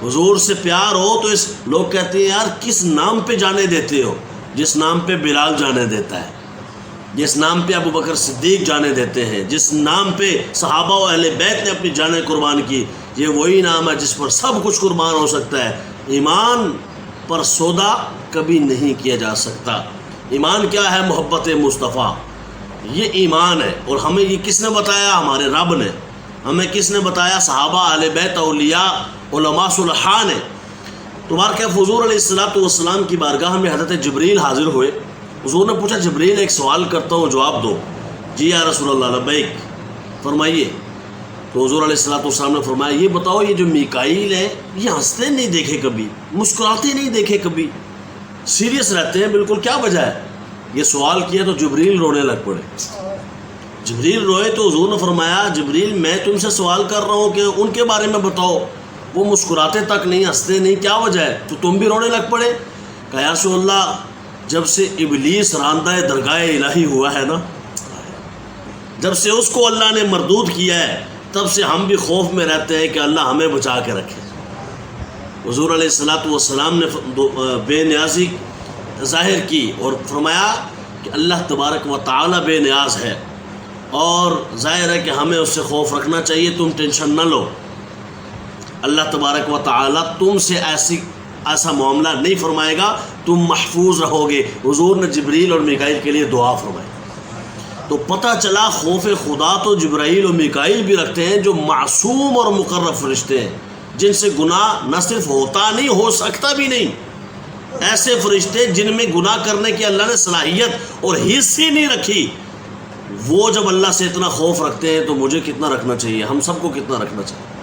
حضور سے پیار ہو تو لوگ کہتے ہیں یار کس نام پہ جانے دیتے ہو؟ جس نام پہ بلال جانے دیتا ہے، جس نام پہ ابو بکر صدیق جانے دیتے ہیں، جس نام پہ صحابہ و اہل بیت نے اپنی جانیں قربان کی، یہ وہی نام ہے جس پر سب کچھ قربان ہو سکتا ہے۔ ایمان پر سودا کبھی نہیں کیا جا سکتا۔ ایمان کیا ہے؟ محبت مصطفیٰ، یہ ایمان ہے۔ اور ہمیں یہ کس نے بتایا؟ ہمارے رب نے۔ ہمیں کس نے بتایا؟ صحابہ، اہل بیت، اولیاء، علماء صلحاء نے۔ تو حضور علیہ السلام کی بارگاہ میں حضرت جبریل حاضر ہوئے۔ حضور نے پوچھا جبریل ایک سوال کرتا ہوں جواب دو۔ جی یا رسول اللہ، لبیک، فرمائیے۔ تو حضور علیہ السلام نے فرمایا یہ بتاؤ یہ جو میکائیل ہے یہ ہنستے نہیں دیکھے کبھی، مسکراتے نہیں دیکھے کبھی، سیریس رہتے ہیں بالکل، کیا وجہ ہے؟ یہ سوال کیا تو جبریل رونے لگ پڑے۔ جبریل روئے تو حضور نے فرمایا جبریل میں تم سے سوال کر رہا ہوں کہ ان کے بارے میں بتاؤ، وہ مسکراتے تک نہیں، ہنستے نہیں، کیا وجہ ہے؟ تو تم بھی رونے لگ پڑے۔ کہا یا رسول اللہ جب سے ابلیس راندہ درگاہ الہی ہوا ہے نا، جب سے اس کو اللہ نے مردود کیا ہے، تب سے ہم بھی خوف میں رہتے ہیں کہ اللہ ہمیں بچا کے رکھے۔ حضور علیہ السلام نے بے نیازی ظاہر کی اور فرمایا کہ اللہ تبارک و تعالی بے نیاز ہے، اور ظاہر ہے کہ ہمیں اس سے خوف رکھنا چاہیے۔ تم ٹینشن نہ لو، اللہ تبارک و تعالی تم سے ایسا معاملہ نہیں فرمائے گا، تم محفوظ رہو گے۔ حضور نے جبریل اور میکائیل کے لیے دعا فرمائی۔ تو پتہ چلا خوف خدا تو جبرائیل و میکائیل بھی رکھتے ہیں، جو معصوم اور مقرب فرشتے ہیں، جن سے گناہ نہ صرف ہوتا نہیں، ہو سکتا بھی نہیں۔ ایسے فرشتے جن میں گناہ کرنے کی اللہ نے صلاحیت اور حص ہی نہیں رکھی، وہ جب اللہ سے اتنا خوف رکھتے ہیں تو مجھے کتنا رکھنا چاہیے، ہم سب کو کتنا رکھنا چاہیے۔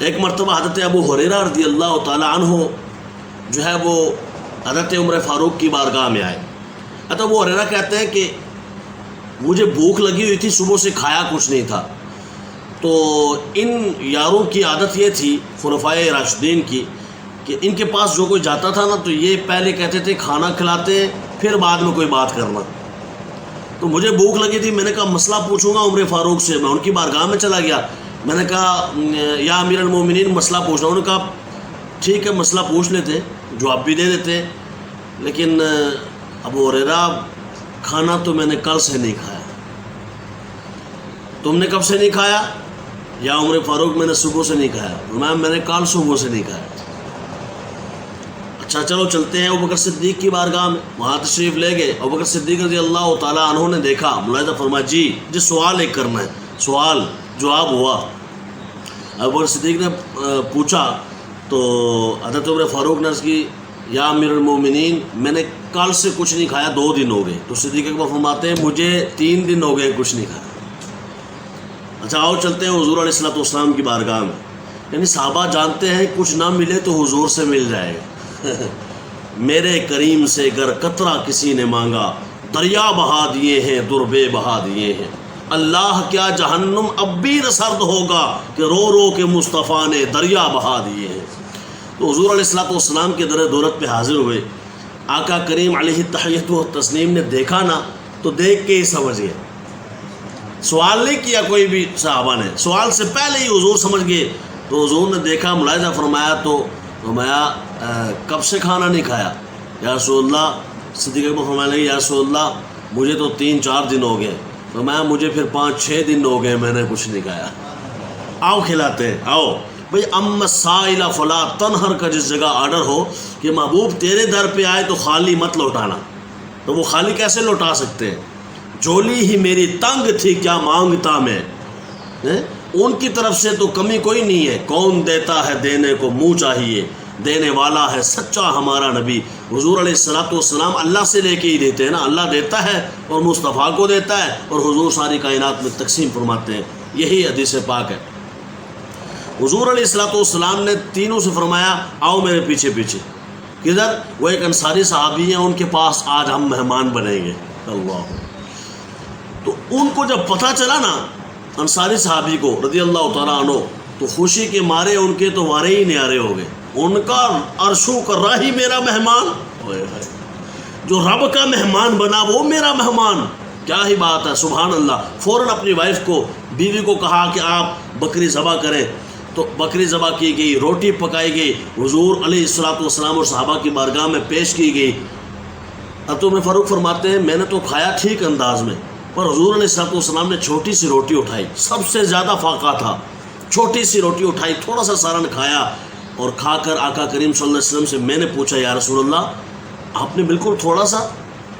ایک مرتبہ حضرت ابو ہریرہ رضی اللہ تعالی عنہ جو ہے وہ حضرت عمر فاروق کی بارگاہ میں آئے۔ حضرت ابو ہریرہ کہتے ہیں کہ مجھے بھوک لگی ہوئی تھی، صبح سے کھایا کچھ نہیں تھا۔ تو ان یاروں کی عادت یہ تھی خلفائے راشدین کی کہ ان کے پاس جو کوئی جاتا تھا نا تو یہ پہلے کہتے تھے کھانا کھلاتے ہیں، پھر بعد میں کوئی بات کرنا۔ تو مجھے بھوک لگی تھی، میں نے کہا مسئلہ پوچھوں گا عمر فاروق سے۔ میں ان کی بارگاہ میں چلا گیا، میں نے کہا یا امیر المومنین مسئلہ پوچھنا۔ انہوں نے کہا ٹھیک ہے مسئلہ پوچھ لیتے، جواب بھی دے دیتے، لیکن ابو ہریرہ کھانا تو میں نے کل سے نہیں کھایا۔ تم نے کب سے نہیں کھایا؟ یا عمر فاروق میں نے صبح سے نہیں کھایا۔ میں نے کل صبح سے نہیں کھایا۔ اچھا چلو چلتے ہیں ابو بکر صدیق کی بارگاہ میں، وہاں تشریف لے گئے۔ ابو بکر صدیق رضی اللہ تعالیٰ عنہ نے دیکھا، ملاحظہ فرمایا جی سوال ایک کرنا ہے، سوال جواب ہوا۔ ابو بکر صدیق نے پوچھا تو حضرت عمر فاروق نے عرض کی یا امیر المومنین میں نے کل سے کچھ نہیں کھایا، 2 دن ہو گئے۔ تو صدیق اکبر فرماتے ہیں مجھے 3 دن ہو گئے کچھ نہیں کھایا۔ اچھا آؤ چلتے ہیں حضور علیہ السلام کی بارگاہ میں۔ یعنی صحابہ جانتے ہیں کچھ نہ ملے تو حضور سے مل جائے گا۔ میرے کریم سے گر قطرہ کسی نے مانگا، دریا بہا دیے ہیں دربے بہا دیے ہیں۔ اللہ کیا جہنم اب بھی سرد ہوگا کہ رو رو کے مصطفیٰ نے دریا بہا دیے ہیں۔ تو حضور علیہ السلام کے در دولت پہ حاضر ہوئے۔ آقا کریم علیہ التحیۃ و تسلیم نے دیکھا نا تو دیکھ کے ہی سمجھ گئے، سوال نہیں کیا کوئی بھی صحابہ نے، سوال سے پہلے ہی حضور سمجھ گئے۔ تو حضور نے دیکھا، ملاحظہ فرمایا تو فرمایا کب سے کھانا نہیں کھایا؟ یا رسول اللہ، صدیق اکبر فرمانے لگے یا رسول اللہ مجھے تو 3-4 دن ہو گئے۔ فرمایا مجھے پھر 5-6 دن ہو گئے میں نے کچھ نہیں کھایا۔ آؤ کھلاتے ہیں، آؤ بھئی۔ اما السائل فلا تنہر کا جس جگہ آرڈر ہو کہ محبوب تیرے در پہ آئے تو خالی مت لوٹانا، تو وہ خالی کیسے لوٹا سکتے ہیں؟ جھولی ہی میری تنگ تھی کیا مانگتا میں، ان کی طرف سے تو کمی کوئی نہیں ہے۔ کون دیتا ہے دینے کو منہ چاہیے، دینے والا ہے سچا ہمارا نبی۔ حضور علیہ السلام اللہ سے لے کے ہی دیتے ہیں نا، اللہ دیتا ہے اور مصطفیٰ کو دیتا ہے، اور حضور ساری کائنات میں تقسیم فرماتے ہیں۔ یہی حدیث پاک ہے۔ حضور علیہ السلام نے تینوں سے فرمایا آؤ میرے پیچھے پیچھے۔ کدھر؟ وہ ایک انصاری صحابی ہیں، ان کے پاس آج ہم مہمان بنیں گے۔ اللہ، تو ان کو جب پتہ چلا نا انصاری صحابی کو رضی اللہ تعالیٰ عنہ، تو خوشی کے مارے ان کے تو وارے ہی نیارے ہو گئے۔ ان کا عرشوں کا راہی میرا مہمان، جو رب کا مہمان بنا وہ میرا مہمان، کیا ہی بات ہے، سبحان اللہ۔ فوراً اپنی وائف کو، بیوی کو کہا کہ آپ بکری ذبح کریں۔ تو بکری ذبح کی گئی، روٹی پکائی گئی، حضور علیہ الصلوۃ والسلام اور صحابہ کی بارگاہ میں پیش کی گئی۔ عطا فاروق فرماتے ہیں میں نے تو کھایا ٹھیک انداز میں، پر حضور علیہ الصلوۃ والسلام نے چھوٹی سی روٹی اٹھائی، سب سے زیادہ فاقہ تھا، چھوٹی سی روٹی اٹھائی، تھوڑا سا سالن کھایا، اور کھا کر آقا کریم صلی اللہ علیہ وسلم سے میں نے پوچھا یا رسول اللہ آپ نے بالکل تھوڑا سا؟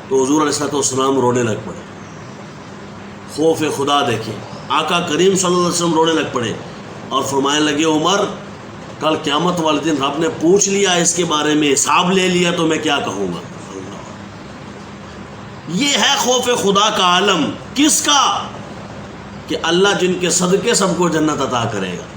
تو حضور علیہ الصلوۃ والسلام رونے لگ پڑے۔ خوف خدا دیکھیں، آقا کریم صلی اللہ علیہ وسلم رونے لگ پڑے اور فرمانے لگے عمر کل قیامت والے دن رب نے پوچھ لیا اس کے بارے میں، حساب لے لیا تو میں کیا کہوں گا؟ یہ ہے خوف خدا کا عالم، کس کا؟ کہ اللہ جن کے صدقے سب کو جنت عطا کرے گا،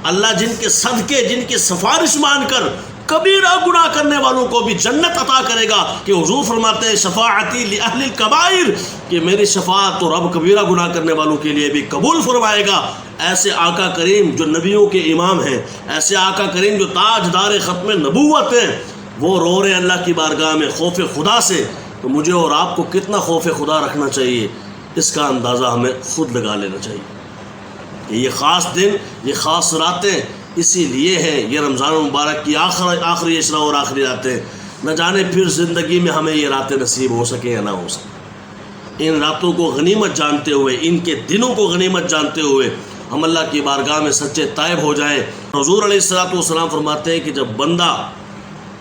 اللہ جن کے صدقے، جن کی سفارش مان کر کبیرہ گناہ کرنے والوں کو بھی جنت عطا کرے گا۔ کہ حضور فرماتے ہیں شفاعتی لأہل الکبائر، کہ میری شفاعت تو رب کبیرہ گناہ کرنے والوں کے لیے بھی قبول فرمائے گا۔ ایسے آقا کریم جو نبیوں کے امام ہیں، ایسے آقا کریم جو تاجدار ختم نبوت ہیں، وہ رو رہے ہیں اللہ کی بارگاہ میں خوف خدا سے، تو مجھے اور آپ کو کتنا خوف خدا رکھنا چاہیے، اس کا اندازہ ہمیں خود لگا لینا چاہیے۔ یہ خاص دن، یہ خاص راتیں اسی لیے ہیں، یہ رمضان المبارک کی آخری عشرہ اور آخری راتیں، نہ جانے پھر زندگی میں ہمیں یہ راتیں نصیب ہو سکیں یا نہ ہو سکیں۔ ان راتوں کو غنیمت جانتے ہوئے، ان کے دنوں کو غنیمت جانتے ہوئے ہم اللہ کی بارگاہ میں سچے تائب ہو جائیں۔ حضور علیہ الصلوۃ والسلام فرماتے ہیں کہ جب بندہ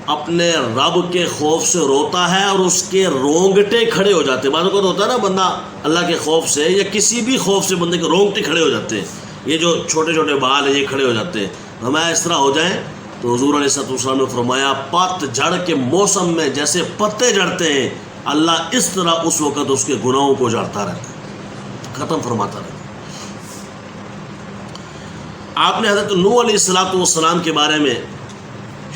اپنے رب کے خوف سے روتا ہے اور اس کے رونگٹے کھڑے ہو جاتے ہیں، بعض اوقات ہوتا ہے نا بندہ اللہ کے خوف سے یا کسی بھی خوف سے بندے کے رونگٹے کھڑے ہو جاتے ہیں، یہ جو چھوٹے چھوٹے بال ہیں یہ کھڑے ہو جاتے ہیں، ہمیں اس طرح ہو جائیں تو حضور علیہ الصلوۃ والسلام نے فرمایا پت جھڑ کے موسم میں جیسے پتے جھڑتے ہیں، اللہ اس طرح اس وقت اس کے گناہوں کو جھڑتا رہتا ہے، ختم فرماتا رہتا ہے۔ آپ نے حضرت نوح علیہ الصلوۃ والسلام کے بارے میں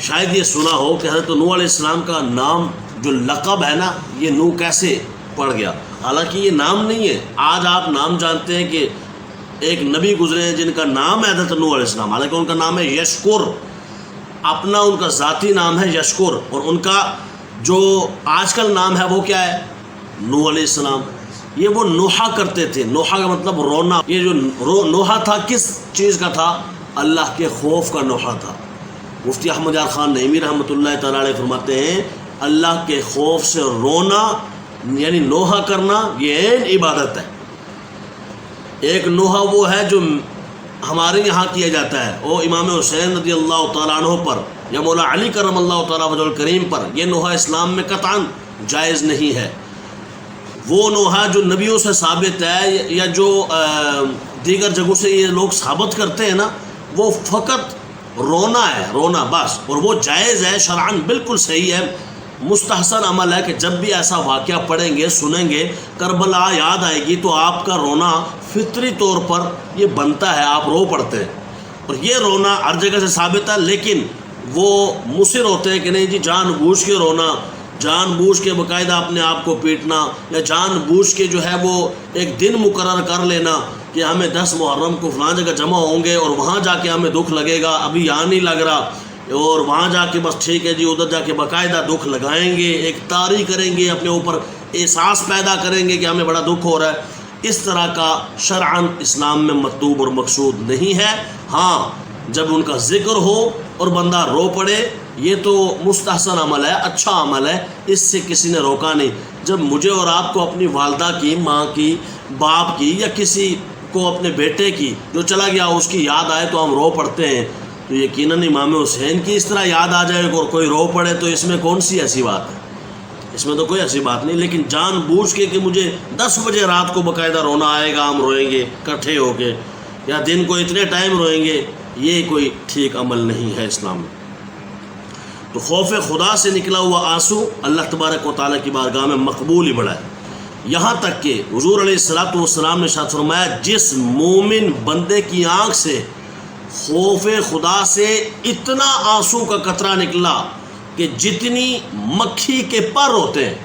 شاید یہ سنا ہو کہ حضرت نوح علیہ السلام کا نام جو لقب ہے نا، یہ نوح کیسے پڑ گیا؟ حالانکہ یہ نام نہیں ہے، آج آپ نام جانتے ہیں کہ ایک نبی گزرے ہیں جن کا نام ہے حضرت نوح علیہ السلام، حالانکہ ان کا نام ہے یشکر، اپنا ان کا ذاتی نام ہے یشکر، اور ان کا جو آج کل نام ہے وہ کیا ہے؟ نوح علیہ السلام۔ یہ وہ نوحہ کرتے تھے، نوحہ کا مطلب رونا، یہ جو نوحہ تھا کس چیز کا تھا؟ اللہ کے خوف کا نوحہ تھا۔ مفتی احمد یار خان نعیمی رحمۃ اللہ تعالیٰ علیہ فرماتے ہیں اللہ کے خوف سے رونا یعنی نوحہ کرنا یہ عین عبادت ہے۔ ایک نوحہ وہ ہے جو ہمارے یہاں کیا جاتا ہے، وہ امام حسین رضی اللہ تعالیٰ عنہ پر یا مولا علی کرم اللہ تعالیٰ وجہ الکریم پر، یہ نوحہ اسلام میں قطعاً جائز نہیں ہے۔ وہ نوحہ جو نبیوں سے ثابت ہے یا جو دیگر جگہوں سے یہ لوگ ثابت کرتے ہیں نا، وہ فقط رونا ہے، رونا بس، اور وہ جائز ہے، شرعاً بالکل صحیح ہے، مستحسن عمل ہے کہ جب بھی ایسا واقعہ پڑھیں گے، سنیں گے، کربلا یاد آئے گی تو آپ کا رونا فطری طور پر یہ بنتا ہے، آپ رو پڑتے ہیں، اور یہ رونا ہر جگہ سے ثابت ہے، لیکن وہ مصر ہوتے ہیں کہ نہیں جی جان بوجھ کے رونا، جان بوجھ کے باقاعدہ اپنے آپ کو پیٹنا، یا جان بوجھ کے جو ہے وہ ایک دن مقرر کر لینا کہ ہمیں 10 محرم کو فلاں جگہ جمع ہوں گے اور وہاں جا کے ہمیں دکھ لگے گا، ابھی یہاں نہیں لگ رہا، اور وہاں جا کے بس ٹھیک ہے جی ادھر جا کے باقاعدہ دکھ لگائیں گے، ایک طاری کریں گے، اپنے اوپر احساس پیدا کریں گے کہ ہمیں بڑا دکھ ہو رہا ہے۔ اس طرح کا شرعاً اسلام میں مطلوب اور مقصود نہیں ہے۔ ہاں جب ان کا ذکر ہو اور بندہ رو پڑے یہ تو مستحسن عمل ہے، اچھا عمل ہے، اس سے کسی نے روکا نہیں۔ جب مجھے اور آپ کو اپنی والدہ کی، ماں کی، باپ کی، یا کسی کو اپنے بیٹے کی جو چلا گیا اس کی یاد آئے تو ہم رو پڑتے ہیں، تو یقیناً امام حسین کی اس طرح یاد آ جائے اور کوئی رو پڑے تو اس میں کون سی ایسی بات ہے؟ اس میں تو کوئی ایسی بات نہیں۔ لیکن جان بوجھ کے کہ مجھے 10 بجے رات کو باقاعدہ رونا آئے گا، ہم روئیں گے اکٹھے ہو کے، یا دن کو اتنے ٹائم روئیں گے، یہ کوئی ٹھیک عمل نہیں ہے اسلام میں۔ تو خوف خدا سے نکلا ہوا آنسو اللہ تبارک و تعالیٰ کی بارگاہ میں مقبول ہی بڑا ہے، یہاں تک کہ حضور علیہ الصلوۃ والسلام نے ارشاد فرمایا جس مومن بندے کی آنکھ سے خوف خدا سے اتنا آنسو کا قطرہ نکلا کہ جتنی مکھی کے پر ہوتے ہیں،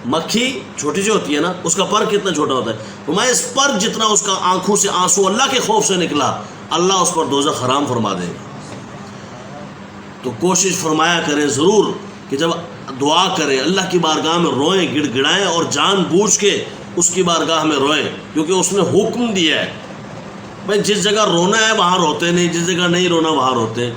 مکھی چھوٹی سی ہوتی ہے نا، اس کا پر کتنا چھوٹا ہوتا ہے، فرمایا اس پر جتنا اس کا آنکھوں سے آنسو اللہ کے خوف سے نکلا، اللہ اس پر دوزخ حرام فرما دے گا۔ تو کوشش فرمایا کریں ضرور کہ جب دعا کریں اللہ کی بارگاہ میں روئیں، گڑ گڑائیں، اور جان بوجھ کے اس کی بارگاہ میں روئیں، کیونکہ اس نے حکم دیا ہے بھائی جس جگہ رونا ہے وہاں روتے نہیں، جس جگہ نہیں رونا وہاں روتے.